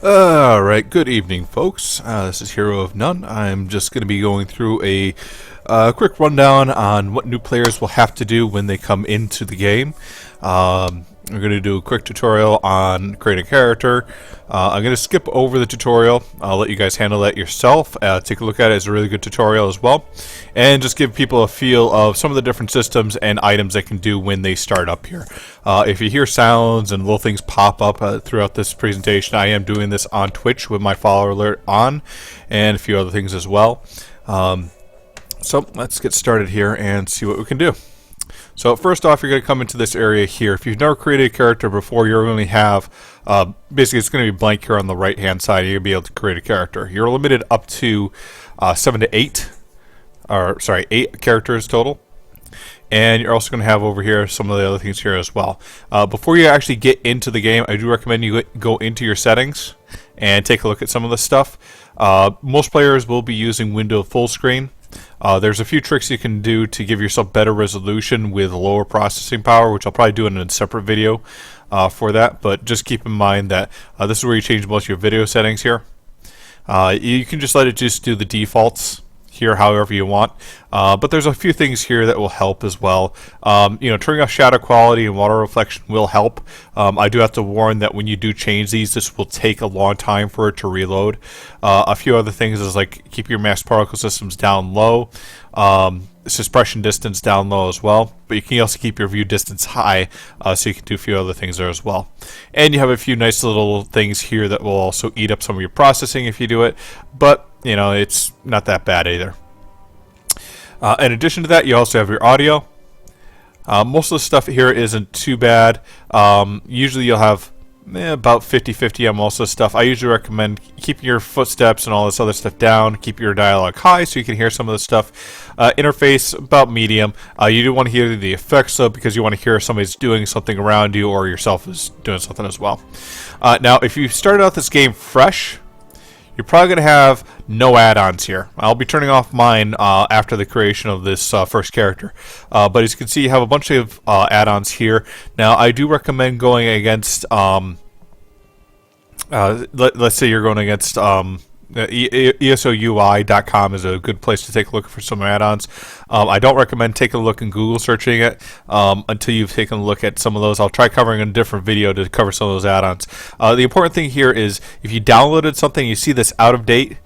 Alright, good evening, folks. This is Hero of None. I'm just going to be going through a quick rundown on what new players will have to do when they come into the game. We're going to do a quick tutorial on creating a character. I'm going to skip over the tutorial. I'll let you guys handle that yourself. Take a look at it. It's a really good tutorial as well. And just give people a feel of some of the different systems and items they can do when they start up here. If you hear sounds and little things pop up throughout this presentation, I am doing this on Twitch with my follower alert on and a few other things as well. So let's get started here and see what we can do. So first off, you're going to come into this area here. If you've never created a character before, you're going to have, basically it's going to be blank here on the right hand side. You're going to be able to create a character. You're limited up to 8 characters total. And you're also going to have over here some of the other things here as well. Before you actually get into the game, I do recommend you go into your settings and take a look at some of the stuff. Most players will be using window full screen. There's a few tricks you can do to give yourself better resolution with lower processing power, which I'll probably do in a separate video for that. But just keep in mind that this is where you change most of your video settings here. You can just let it just do the defaults here however you want, but there's a few things here that will help as well. Turning off shadow quality and water reflection will help. I do have to warn that when you do change these, this will take a long time for it to reload. A few other things is like keep your mass particle systems down low, suppression distance down low as well, but you can also keep your view distance high, so you can do a few other things there as well. And you have a few nice little things here that will also eat up some of your processing if you do it, but it's not that bad either. In addition to that, you also have your audio. Most of the stuff here isn't too bad. Usually you'll have about 50-50 on most of the stuff. I usually recommend keeping your footsteps and all this other stuff down. Keep your dialogue high so you can hear some of the stuff. Interface, about medium. You do want to hear the effects though, because you want to hear if somebody's doing something around you or yourself is doing something as well. Now, if you started out this game fresh, you're probably going to have no add-ons here. I'll be turning off mine after the creation of this first character. But as you can see, you have a bunch of add-ons here. Now, I do recommend going against, let's say you're going against ESOUI.com is a good place to take a look for some add-ons. I don't recommend taking a look in Google searching it until you've taken a look at some of those. I'll try covering a different video to cover some of those add-ons. The important thing here is if you downloaded something, you see this out of date,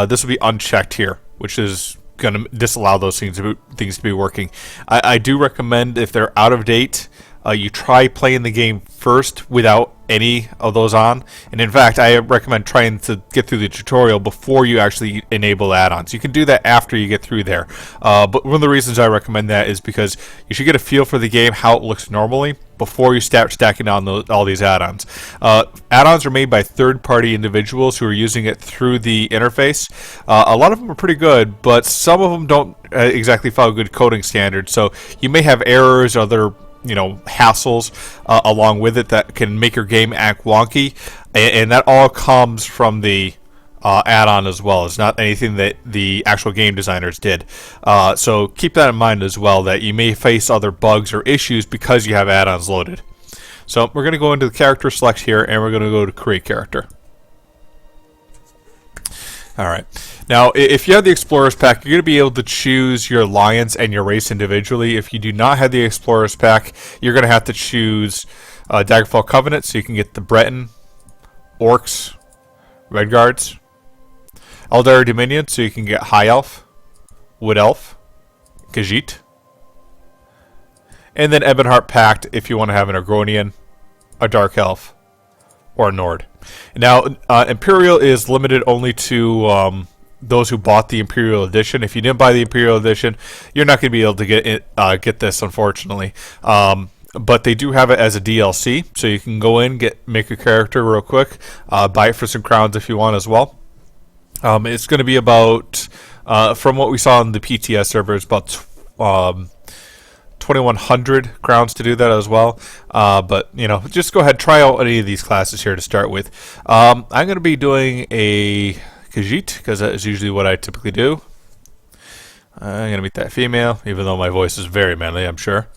this will be unchecked here, which is going to disallow those things to be working. I do recommend if they're out of date, you try playing the game first without any of those on, and in fact I recommend trying to get through the tutorial before you actually enable add-ons. You can do that after you get through there, but one of the reasons I recommend that is because you should get a feel for the game, how it looks normally, before you start stacking on all these add-ons. Add-ons are made by third-party individuals who are using it through the interface. A lot of them are pretty good, but some of them don't exactly follow good coding standards, so you may have errors or other hassles along with it that can make your game act wonky, and that all comes from the add-on as well. It's not anything that the actual game designers did. So keep that in mind as well, that you may face other bugs or issues because you have add-ons loaded. So we're going to go into the character select here, and we're going to go to create character. Alright, now if you have the Explorers Pack, you're going to be able to choose your alliance and your race individually. If you do not have the Explorers Pack, you're going to have to choose Daggerfall Covenant, so you can get the Breton, Orcs, Redguards, Eldari Dominion, so you can get High Elf, Wood Elf, Khajiit, and then Ebonheart Pact if you want to have an Agronian, a Dark Elf, or a Nord. Now, Imperial is limited only to those who bought the Imperial Edition. If you didn't buy the Imperial Edition, you're not going to be able to get this, unfortunately. But they do have it as a DLC, so you can go in, make a character real quick, buy it for some crowns if you want as well. It's going to be about, from what we saw on the PTS server, it's about 2,100 crowns to do that as well. But just go ahead, try out any of these classes here to start with. I'm going to be doing a Khajiit because that is usually what I typically do. I'm going to meet that female, even though my voice is very manly, I'm sure.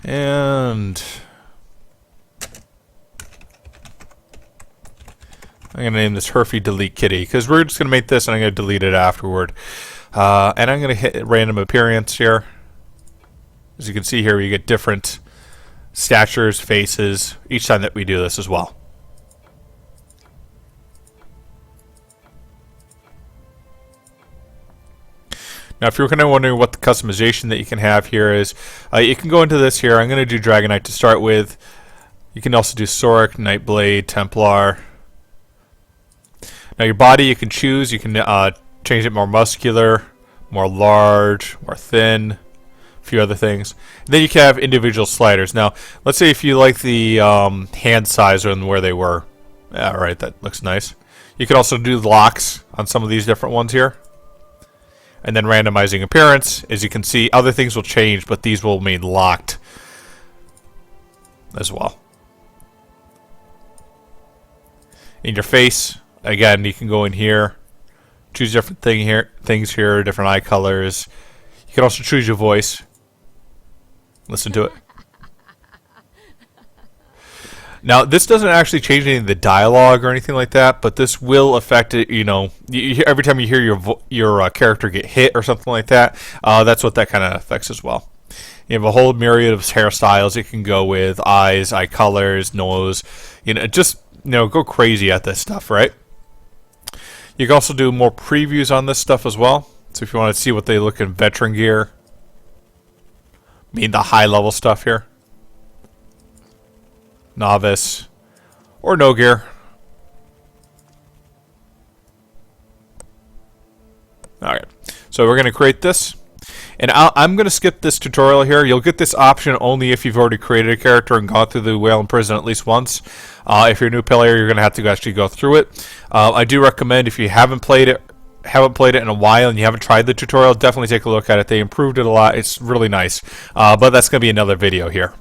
And I'm going to name this Herfy Delete Kitty because we're just going to make this and I'm going to delete it afterward. And I'm going to hit random appearance here. As you can see here, you get different statures, faces, each time that we do this as well. Now, if you're kind of wondering what the customization that you can have here is, you can go into this here. I'm going to do Dragonite to start with. You can also do Soric, Nightblade, Templar. Now, your body you can choose. You can change it more muscular, more large, more thin, a few other things. And then you can have individual sliders. Now, let's say if you like the hand size and where they were. All right, that looks nice. You can also do locks on some of these different ones here. And then randomizing appearance. As you can see, other things will change, but these will remain locked as well. In your face, again, you can go in here, choose different things here, different eye colors. You can also choose your voice. Listen to it. Now, this doesn't actually change any of the dialogue or anything like that, but this will affect it. You know, every time you hear your character get hit or something like that, that's what that kind of affects as well. You have a whole myriad of hairstyles you can go with, eyes, eye colors, nose. You know, just go crazy at this stuff, right? You can also do more previews on this stuff as well. So if you want to see what they look in veteran gear, I mean the high level stuff here. Novice, or no gear. Alright, so we're going to create this. And I'm going to skip this tutorial here. You'll get this option only if you've already created a character and gone through the Whale in Prison at least once. If you're a new player, you're going to have to actually go through it. I do recommend if you haven't played it in a while and you haven't tried the tutorial, definitely take a look at it. They improved it a lot. It's really nice. But that's going to be another video here.